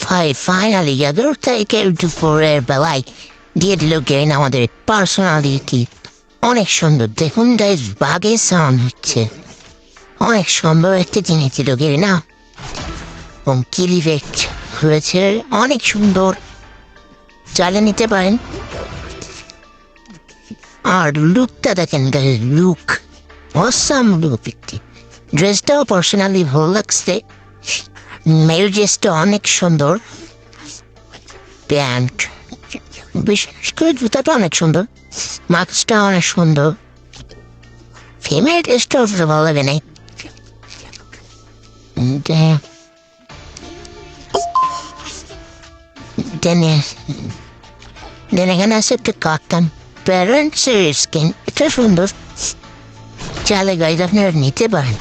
ভাই ফাইনালি ইয়াদের থেকে দুপুরের বেলায় দিয়ে দিল গেরিন আমাদের পার্সোনালিটি। অনেক সুন্দর দেখুন গাইজ, বাগে সাউন্ড হচ্ছে। অনেক সুন্দর একটা জিনিস দিল গেরিনা এবং কিলিভেক্ট হয়েছে অনেক সুন্দর, চালিয়ে নিতে পারেন। আর লুকটা দেখেন গাইজ, লুক অসাম লুক। একটি ড্রেসটাও পার্সোনালি ভালো লাগছে। মেল ড্রেসটা অনেক সুন্দর, প্যান্ট বিশেষ করে জুতাটা অনেক সুন্দর, মাস্কটা অনেক সুন্দর। ফিমেল ড্রেসটা অতটা ভালো লাগে নাই। এখানে আছে একটা কাকান প্যারেন্টসের স্কিন, এটা সুন্দর, চালে গাইজ আপনারা নিতে পারেন।